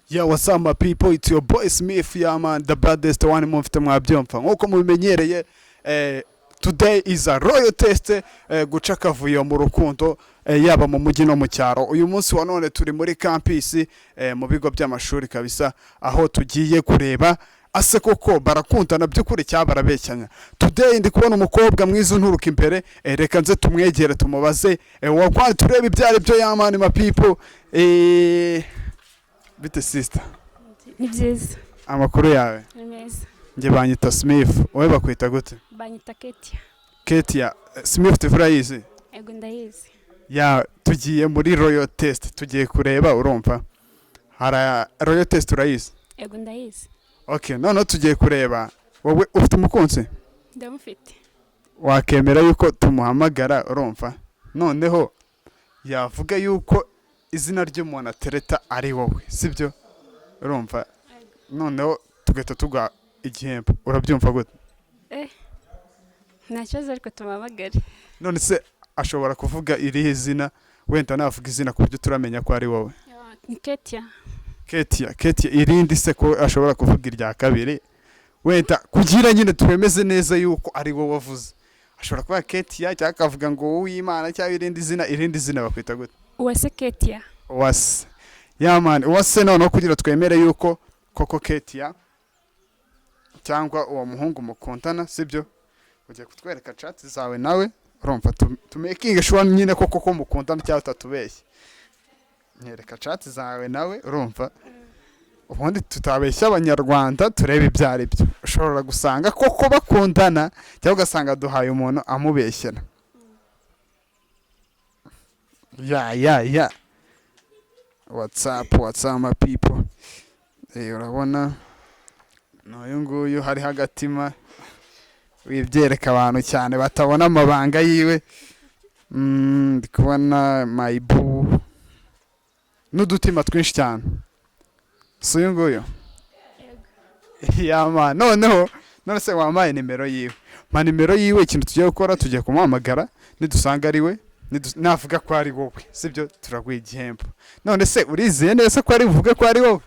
Yeah, what's up my people? It's your boy Smith, yeah man, the baddest one mufite mwabyumva. Nkuko mubimenyereye, today is a royal test, guca akavuyo mu rukundo, yaba mu mujyi no mu cyaro. Uyu munsi wa none turi muri campus, mu bigo by'amashuri kabisa, aho tugiye kureba ase koko barakundana by'ukuri cyaba barabeshyanya. Today ndi kubona umukobwa mwiza unturuka imbere, reka nze tumwegere tumubaze, wakwa turebe ibyari byo ya man my people. Bite sister? Ni byiza. Amakuru yawe? Ni meza. Nge banyita Smith. Wowe bakwita gute? Banyita Ketia. Ketia. Smith turayizi? Ego ndayizi. Ya tugiye muri royal test. Tugiye kureba urumva. Hara royal test urayizi? Ego ndayizi. Okay, none tugiye kureba. Wowe ufite umukunzi? Ndamufite. Wakemera yuko tumuhamagara urumva? Noneho yavuga yuko izina ry'umuntu atereta ari wowe, sibyo? Urumva? Noneho tugahita tuga igihembo. Urabyumva gute? Nta kibazo ariko tumamagare. None se ashobora kuvuga irihe zina, wenda navuga izina ku buryo turamenya ko ari wowe? Ni Ketia. Ketia irindi se ko ashobora kuvuga irya kabiri, wenda kugira nyine twemeze neza yuko ari wowe wavuze. Ashobora kuba Ketia cyangwa akavuga ngo uw'Imana cyangwa irindi zina bakwita gute? Uwase Ketia. Uwase. Yeah man, uwase noneho kugira twemere yuko koko Ketia cyangwa uwo muhungu mukundana, sibyo? Ugiye kutwereka chat zawe nawe, urumva tumaking sure nyine koko mukundana cyangwa utatubeshye. Nyereka chat zawe nawe, urumva? Ubundi tutabeshya abanyarwanda turebe ibyari byo. Ushobora gusanga koko bakundana cyangwa ugasanga duhaye umuntu amubeshyera. Yeah. What's up my people? Urabona n'uyu nguyu hari hagatima wibyereka abantu cyane batabona amabanga yiwe. Ndi kubona my boo n'udutima twinshi cyane. So uyu nguyu? Yeah man, none se wamaye nimero yiwe. Ma nimero yiwe ikintu tugiye gukora tugiye kumuhamagara, nidusanga ari we navuga ko ari wowe, sibyo? Turaguha igihembo. None se urizeye neza ko ari buvuge ko ari wowe?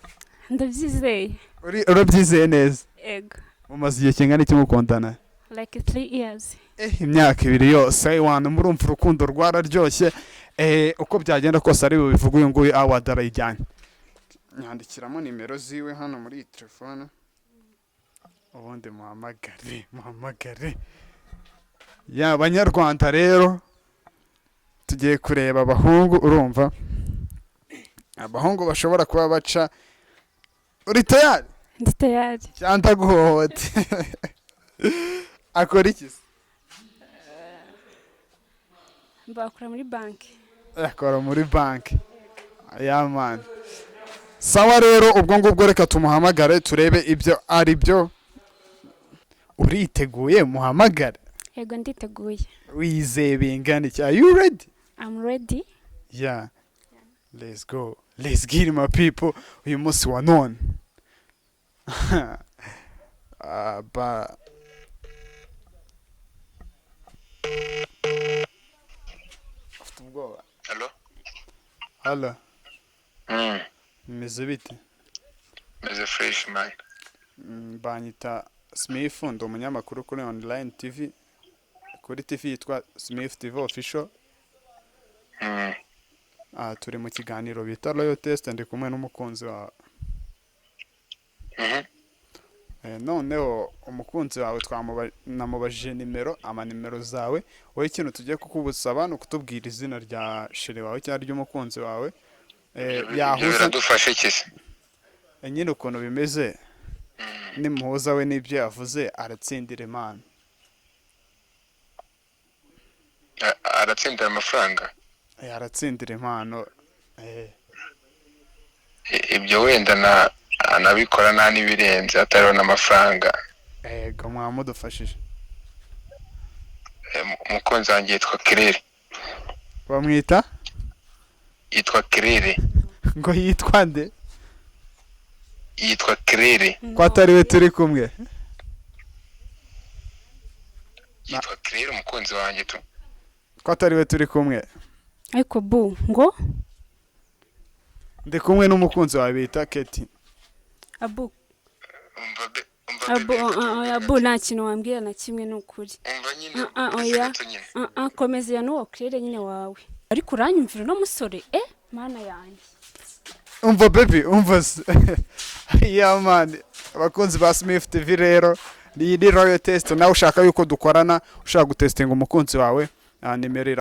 Ndabyizeye. Urabyizeye neza? Ego. Mumaze igihe kingana iki mukundana? Like 3 years. Imyaka 2 yose wana murumva urukundo rwararyoshye. Uko byagenda kose ari bubivuga uyu nguyu award arayijyanye. Nyandikiramo nimero ziwe hano muri telefone. Ubundi muhamagare. Ya banyarwanda rero tugiye kureba abahungu, urumva? Abahungu bashobora kuba baca. Uri tayari? Ndi tayari. Cyanda guhohote. Akora iki? Bakora muri banki. Akora muri banki. Yeah man. Sawa rero ubwo ngubwo reka tumuhamagare turebe ibyo ari byo. Uriteguye muhamagare? Ego nditeguye. Wizeye bingana iki? Are you ready? I'm ready. Yeah. Let's go. Let's get my people. Uyu munsi wa none. Hello. Meze bite? Meze fresh man. Banyita Smith, ndi umunyamakuru kuri online TV. Kuri TV yitwa smithtvofficial. Turi mu kiganiro bita royal test ndi kumwe n'umukunzi wawe. Noneho umukunzi wawe namubajije nimero, amanimero zawe. Wowe ikintu tugiye kukubusaba no kutubwira izina rya sheri wawe cyangwa ry'umukunzi wawe. Yahuza dufashe kise. Nyine ukuntu bimeze. Nimuhuza we n'ibyo yavuze aratsindira Imana. Aratsindira amafaranga? Aratsindira impano. Ibyo wenda anabikora nta n'ibirenze atariho n'amafaranga. Ego mwamudufashije. Umukunzi wanjye yitwa Kirere. Bamwita? Yitwa Kirere. Ngo yitwa nde? Yitwa Kirere. Ko atari we turi kumwe? Yitwa Kirere umukunzi wanjye tu. Ko atari we turi kumwe? Ariko bu ngo ndi kumwe n'umukunzi wawe bita Keti. Abu. umva be Abu nta kintu wambwira na kimwe n'ukuri. umva nyine Oya. gato nyine. Komeza ya n'uwo Claire nyine wawe. Ariko uranyumvira no musore mana yanjye. Umva baby, umva yeah man, abakunzi ba Smith TV rero ni royal test nawe ushaka yuko dukorana, ushaka gutestinga umukunzi wawe nimero